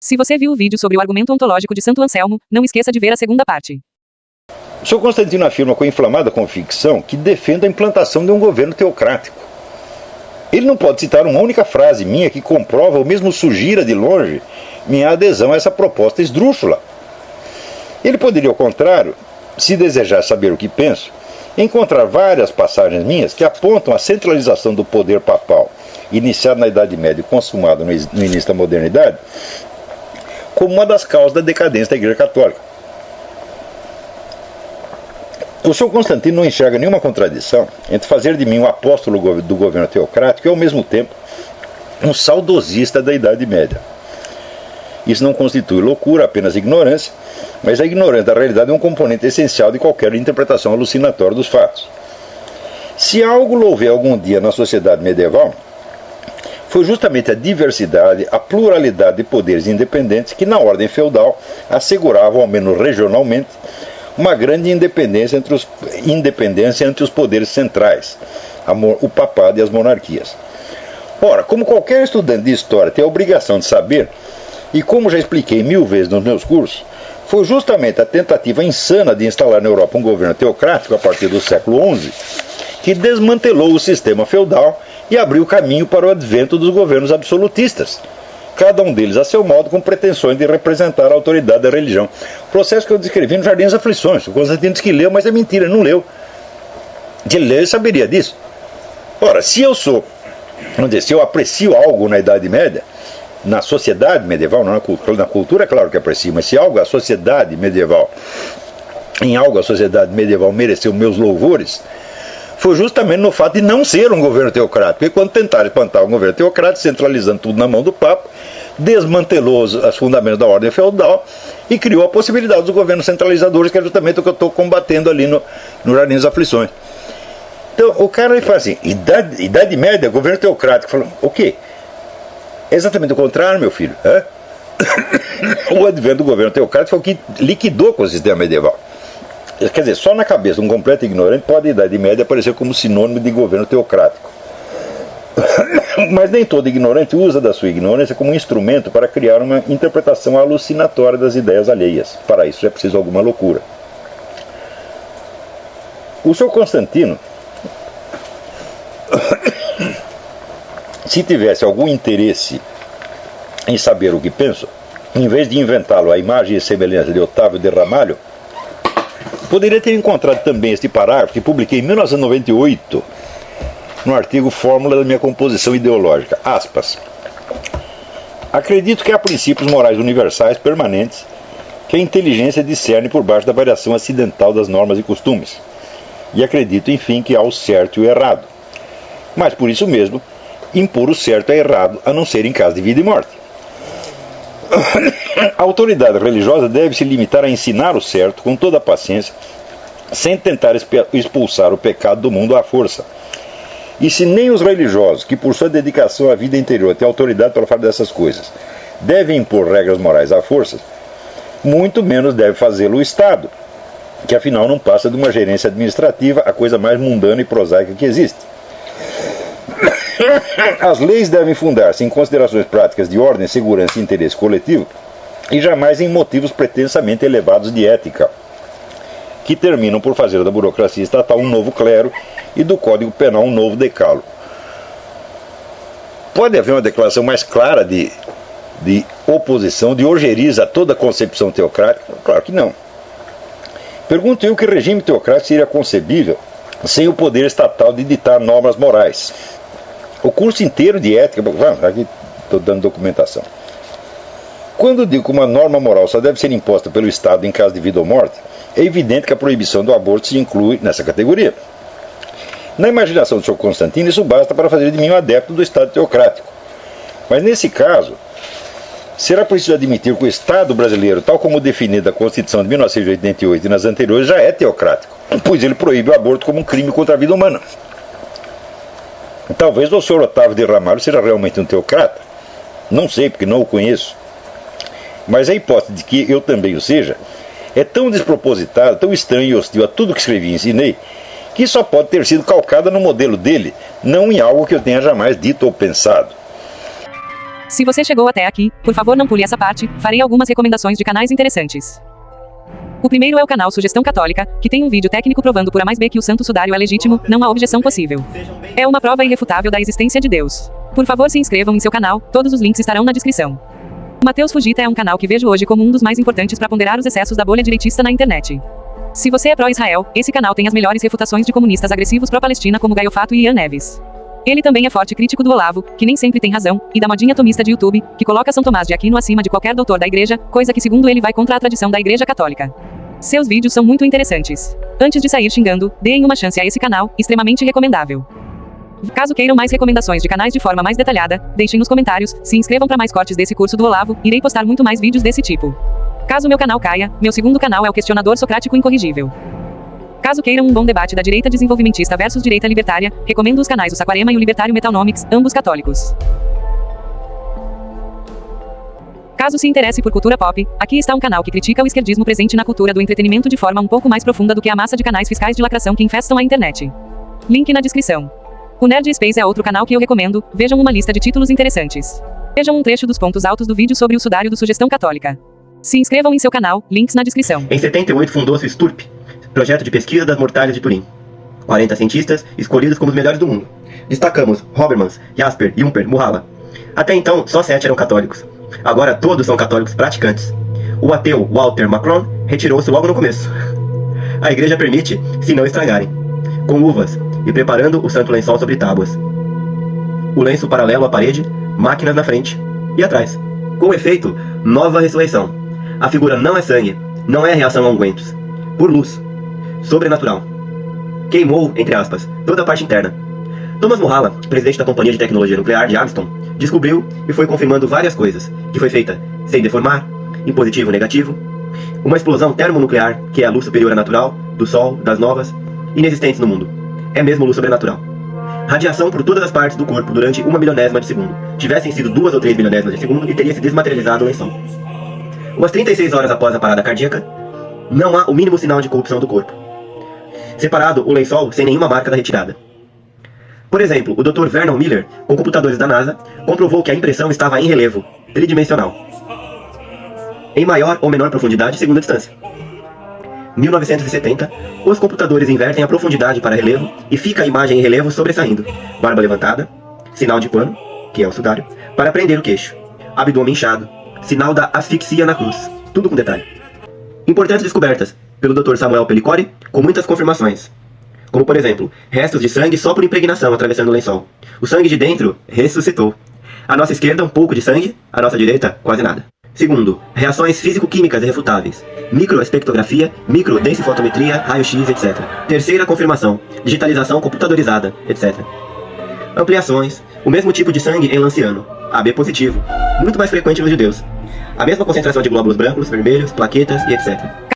Se você viu o vídeo sobre o argumento ontológico de Santo Anselmo, não esqueça de ver a segunda parte. O Sr. Constantino afirma com inflamada convicção que defende a implantação de um governo teocrático. Ele não pode citar uma única frase minha que comprova ou mesmo sugira de longe minha adesão a essa proposta esdrúxula. Ele poderia, ao contrário, se desejar saber o que penso, encontrar várias passagens minhas que apontam a centralização do poder papal, iniciado na Idade Média e consumado no início da modernidade, como uma das causas da decadência da Igreja Católica. O Sr. Constantino não enxerga nenhuma contradição entre fazer de mim um apóstolo do governo teocrático e, ao mesmo tempo, um saudosista da Idade Média. Isso não constitui loucura, apenas ignorância, mas a ignorância da realidade é um componente essencial de qualquer interpretação alucinatória dos fatos. Se algo louvei algum dia na sociedade medieval, foi justamente a diversidade, a pluralidade de poderes independentes que, na ordem feudal, asseguravam, ao menos regionalmente, uma grande independência entre os poderes centrais, o papado e as monarquias. Ora, como qualquer estudante de história tem a obrigação de saber, e como já expliquei 1000 vezes nos meus cursos, foi justamente a tentativa insana de instalar na Europa um governo teocrático a partir do século XI que desmantelou o sistema feudal e abriu caminho para o advento dos governos absolutistas, cada um deles a seu modo com pretensões de representar a autoridade da religião. Processo que eu descrevi no Jardim das Aflições. O Constantino disse que leu, mas é mentira, não leu. Se ele leu, ele saberia disso. Ora, se eu aprecio algo na Idade Média, na sociedade medieval, não na cultura, é claro que aprecio, mas se algo a sociedade medieval, em algo a sociedade medieval mereceu meus louvores, foi justamente no fato de não ser um governo teocrático. E quando tentaram implantar um governo teocrático, centralizando tudo na mão do Papa, desmantelou os fundamentos da ordem feudal e criou a possibilidade dos governos centralizadores, que é justamente o que eu estou combatendo ali no Jardim das Aflições. Então, o cara fala assim, Idade Média, governo teocrático. Falou, o quê? É exatamente o contrário, meu filho. O advento do governo teocrático foi o que liquidou com o sistema medieval. Quer dizer, só na cabeça de um completo ignorante pode a Idade Média aparecer como sinônimo de governo teocrático. Mas nem todo ignorante usa da sua ignorância como um instrumento para criar uma interpretação alucinatória das ideias alheias. Para isso é preciso alguma loucura. O Sr. Constantino, se tivesse algum interesse em saber o que penso, em vez de inventá-lo à imagem e semelhança de Otávio de Ramalho, poderia ter encontrado também este parágrafo que publiquei em 1998 no artigo Fórmula da minha composição ideológica. Aspas. Acredito que há princípios morais universais permanentes que a inteligência discerne por baixo da variação acidental das normas e costumes. E acredito, enfim, que há o certo e o errado. Mas, por isso mesmo, impor o certo é errado, a não ser em caso de vida e morte. A autoridade religiosa deve se limitar a ensinar o certo com toda a paciência, sem tentar expulsar o pecado do mundo à força. E se nem os religiosos, que por sua dedicação à vida interior têm autoridade para falar dessas coisas, devem impor regras morais à força, muito menos deve fazê-lo o Estado, que afinal não passa de uma gerência administrativa, a coisa mais mundana e prosaica que existe. As leis devem fundar-se em considerações práticas de ordem, segurança e interesse coletivo, e jamais em motivos pretensamente elevados de ética, que terminam por fazer da burocracia estatal um novo clero e do Código Penal um novo decálogo. Pode haver uma declaração mais clara de oposição, de ojeriza a toda concepção teocrática? Claro que não. Pergunto eu que regime teocrático seria concebível sem o poder estatal de ditar normas morais. O curso inteiro de ética... Aqui estou dando documentação. Quando digo que uma norma moral só deve ser imposta pelo Estado em caso de vida ou morte, é evidente que a proibição do aborto se inclui nessa categoria. Na imaginação do Sr. Constantino, isso basta para fazer de mim um adepto do Estado teocrático. Mas nesse caso, será preciso admitir que o Estado brasileiro, tal como definido na Constituição de 1988 e nas anteriores, já é teocrático, pois ele proíbe o aborto como um crime contra a vida humana. Talvez o Sr. Otávio de Ramalho seja realmente um teocrata. Não sei, porque não o conheço. Mas a hipótese de que eu também o seja é tão despropositada, tão estranha e hostil a tudo que escrevi e ensinei, que só pode ter sido calcada no modelo dele, não em algo que eu tenha jamais dito ou pensado. Se você chegou até aqui, por favor não pule essa parte, farei algumas recomendações de canais interessantes. O primeiro é o canal Sugestão Católica, que tem um vídeo técnico provando por A mais B que o Santo Sudário é legítimo, não há objeção possível. É uma prova irrefutável da existência de Deus. Por favor se inscrevam em seu canal, todos os links estarão na descrição. Matheus Fugita é um canal que vejo hoje como um dos mais importantes para ponderar os excessos da bolha direitista na internet. Se você é pró-Israel, esse canal tem as melhores refutações de comunistas agressivos pró-Palestina como Gaio Fato e Ian Neves. Ele também é forte crítico do Olavo, que nem sempre tem razão, e da modinha tomista de YouTube, que coloca São Tomás de Aquino acima de qualquer doutor da igreja, coisa que segundo ele vai contra a tradição da igreja católica. Seus vídeos são muito interessantes. Antes de sair xingando, deem uma chance a esse canal, extremamente recomendável. Caso queiram mais recomendações de canais de forma mais detalhada, deixem nos comentários, se inscrevam para mais cortes desse curso do Olavo, irei postar muito mais vídeos desse tipo. Caso meu canal caia, meu segundo canal é o Questionador Socrático Incorrigível. Caso queiram um bom debate da direita desenvolvimentista versus direita libertária, recomendo os canais o Saquarema e o Libertário Metalnomics, ambos católicos. Caso se interesse por cultura pop, aqui está um canal que critica o esquerdismo presente na cultura do entretenimento de forma um pouco mais profunda do que a massa de canais fiscais de lacração que infestam a internet. Link na descrição. O Nerd Space é outro canal que eu recomendo, vejam uma lista de títulos interessantes. Vejam um trecho dos pontos altos do vídeo sobre o sudário do Sugestão Católica. Se inscrevam em seu canal, links na descrição. Em 78 fundou-se o STURP, projeto de pesquisa das mortalhas de Turim. 40 cientistas escolhidos como os melhores do mundo. Destacamos Habermas, Jasper, Jumper, Murhala. Até então, só 7 eram católicos. Agora todos são católicos praticantes. O ateu Walter Macron retirou-se logo no começo. A igreja permite, se não estragarem, com uvas e preparando o santo lençol sobre tábuas. O lenço paralelo à parede, máquinas na frente e atrás. Com efeito, nova ressurreição. A figura não é sangue, não é reação a ungüentos. Por luz. Sobrenatural. Queimou, entre aspas, toda a parte interna. Thomas Murhala, presidente da Companhia de Tecnologia Nuclear de Armstrong, descobriu e foi confirmando várias coisas, que foi feita sem deformar, em positivo e negativo, uma explosão termonuclear, que é a luz superior à natural, do Sol, das novas, inexistentes no mundo. É mesmo luz sobrenatural. Radiação por todas as partes do corpo durante 1/1000ª de segundo. Tivessem sido 2 ou 3 milionésimas de segundo e teria se desmaterializado o lençol. Umas 36 horas após a parada cardíaca, não há o mínimo sinal de corrupção do corpo. Separado o lençol sem nenhuma marca da retirada. Por exemplo, o Dr. Vernon Miller, com computadores da NASA, comprovou que a impressão estava em relevo, tridimensional, em maior ou menor profundidade segundo a distância. 1970, os computadores invertem a profundidade para relevo e fica a imagem em relevo sobressaindo. Barba levantada, sinal de pano, que é o sudário, para prender o queixo. Abdômen inchado, sinal da asfixia na cruz. Tudo com detalhe. Importantes descobertas pelo Dr. Samuel Pellicore, com muitas confirmações. Como por exemplo, restos de sangue só por impregnação atravessando o lençol. O sangue de dentro ressuscitou. À nossa esquerda um pouco de sangue, à nossa direita quase nada. Segundo, reações físico-químicas irrefutáveis. Microespectrografia, microdensifotometria, raio-x, etc. Terceira confirmação, digitalização computadorizada, etc. Ampliações, o mesmo tipo de sangue em lanciano, AB positivo, muito mais frequente nos judeus. A mesma concentração de glóbulos brancos, vermelhos, plaquetas e etc.